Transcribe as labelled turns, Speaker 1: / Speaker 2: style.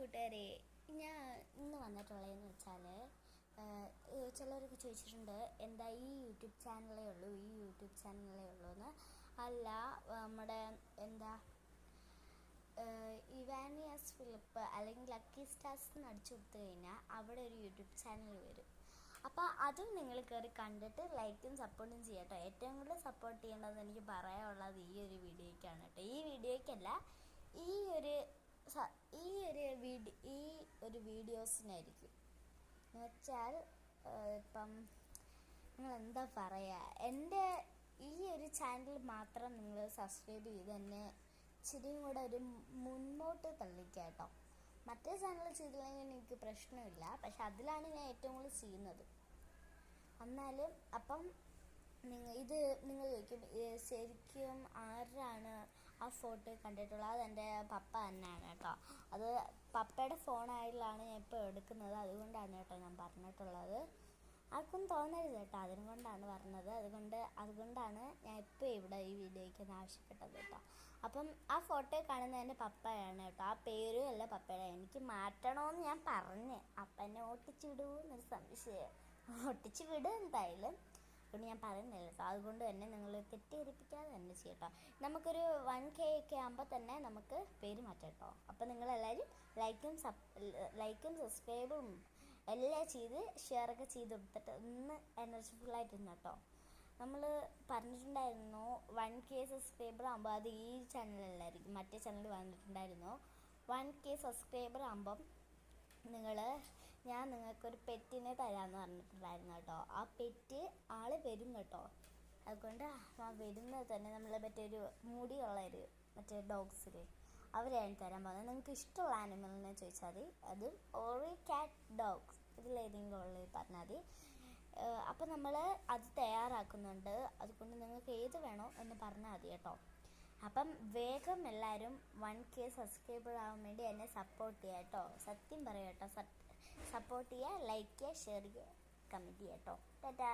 Speaker 1: കൂട്ടുകാരെ, ഞാൻ ഇന്ന് വന്നിട്ടുള്ളതെന്ന് വെച്ചാൽ ചിലരൊക്കെ ചോദിച്ചിട്ടുണ്ട് എന്താ ഈ യൂട്യൂബ് ചാനലേ ഉള്ളൂ എന്ന്. അല്ല, നമ്മുടെ എന്താ ഇവാനിയസ് ഫിലിപ്പ് അല്ലെങ്കിൽ ലക്കി സ്റ്റാർസ് എന്ന് അടിച്ചു കൊടുത്തു കഴിഞ്ഞാൽ അവിടെ ഒരു യൂട്യൂബ് ചാനൽ വരും. അപ്പോൾ അതും നിങ്ങൾ കയറി കണ്ടിട്ട് ലൈക്കും സപ്പോർട്ടും ചെയ്യട്ടോ. ഏറ്റവും കൂടുതൽ സപ്പോർട്ട് ചെയ്യേണ്ടതെന്ന് എനിക്ക് പറയാനുള്ളത് ഈ ഒരു വീഡിയോയ്ക്കാണ് കേട്ടോ. ഈ വീഡിയോയ്ക്കല്ല, ഈ ഒരു വീഡിയോസിനായിരിക്കും. എന്ന് വെച്ചാൽ ഇപ്പം നിങ്ങൾ എന്താ പറയുക, എൻ്റെ ഈ ഒരു ചാനൽ മാത്രം നിങ്ങൾ സബ്സ്ക്രൈബ് ചെയ്ത് തന്നെ ഇച്ചിരിയും കൂടെ ഒരു മുന്നോട്ട് തള്ളിക്കുക കേട്ടോ. മറ്റേ ചാനൽ ചെയ്തില്ലെങ്കിൽ എനിക്ക് പ്രശ്നമില്ല, പക്ഷെ അതിലാണ് ഞാൻ ഏറ്റവും കൂടുതൽ ചെയ്യുന്നത്. എന്നാലും അപ്പം നിങ്ങൾ ചോദിക്കും ശരിക്കും ആരാണ് ആ ഫോട്ടോ കണ്ടിട്ടുള്ളത്? അതെൻ്റെ പപ്പ തന്നെയാണ് കേട്ടോ. അത് പപ്പയുടെ ഫോണായിലാണ് ഞാൻ ഇപ്പോൾ എടുക്കുന്നത്. അതുകൊണ്ടാണ് കേട്ടോ ഞാൻ പറഞ്ഞിട്ടുള്ളത്. ആർക്കും തോന്നരുത് കേട്ടോ, അതുകൊണ്ടാണ് പറഞ്ഞത്. അതുകൊണ്ടാണ് ഞാൻ ഇപ്പോൾ ഇവിടെ ഈ വീഡിയോയ്ക്ക് ആവശ്യപ്പെട്ടത് കേട്ടോ. അപ്പം ആ ഫോട്ടോ കാണുന്നത് എൻ്റെ പപ്പയാണ് കേട്ടോ. ആ പേരും അല്ല പപ്പയുടെ. എനിക്ക് മാറ്റണമെന്ന് ഞാൻ പറഞ്ഞ് അപ്പം എന്നെ ഓട്ടിച്ചു വിടുമെന്നൊരു സംശയം. ഒട്ടിച്ച് വിടും എന്തായാലും. അതുകൊണ്ട് ഞാൻ പറയുന്നില്ല കേട്ടോ. അതുകൊണ്ട് തന്നെ നിങ്ങൾ തെറ്റിദ്ധരിപ്പിക്കാതെ തന്നെ ചെയ്യട്ടോ. നമുക്കൊരു 1K ഒക്കെ ആകുമ്പോൾ തന്നെ നമുക്ക് പേര് മാറ്റാം കേട്ടോ. അപ്പം നിങ്ങളെല്ലാവരും ലൈക്കും സബ്സ്ക്രൈബും എല്ലാം ചെയ്ത് ഷെയറൊക്കെ ചെയ്ത് കൊടുത്തിട്ട് ഒന്ന് എനർജിഫുള്ളായിട്ടിരുന്നു കേട്ടോ. നമ്മൾ പറഞ്ഞിട്ടുണ്ടായിരുന്നു 1K സബ്സ്ക്രൈബർ ആകുമ്പോൾ അത് ഈ ചാനലിലായിരിക്കും. മറ്റേ ചാനൽ വന്നിട്ടുണ്ടായിരുന്നു 1K സബ്സ്ക്രൈബർ ആകുമ്പം ഞാൻ നിങ്ങൾക്കൊരു പെറ്റിനെ തരാമെന്ന് പറഞ്ഞിട്ടുണ്ടായിരുന്നു കേട്ടോ. ആ പെറ്റ് ആൾ വരും കേട്ടോ. അതുകൊണ്ട് ആ വരുന്നത് തന്നെ നമ്മൾ മറ്റൊരു മുടിയുള്ളൊരു മറ്റേ ഡോഗ്സിൽ അവരെയാണ് തരാൻ പോകുന്നത്. നിങ്ങൾക്ക് ഇഷ്ടമുള്ള ആനിമലിനെ ചോദിച്ചാൽ മതി. അതും ഓറി ക്യാറ്റ് ഡോഗ്സ് ഇതിലേതെങ്കിലും ഉള്ളത് പറഞ്ഞാൽ മതി. അപ്പം നമ്മൾ അത് തയ്യാറാക്കുന്നുണ്ട്. അതുകൊണ്ട് നിങ്ങൾക്ക് ഏത് വേണോ എന്ന് പറഞ്ഞാൽ മതി കേട്ടോ. അപ്പം വേഗം എല്ലാവരും 1K സബ്സ്ക്രൈബർ ആവാൻ വേണ്ടി എന്നെ സപ്പോർട്ട് ചെയ്യുക കേട്ടോ. സത്യം പറയാം കേട്ടോ. സപ്പോർട്ട് ചെയ്യുക, ലൈക്ക് ചെയ്യുക, ഷെയർ ചെയ്യുക, കമൻറ്റ് ചെയ്യുക കേട്ടോ. ടാറ്റാ.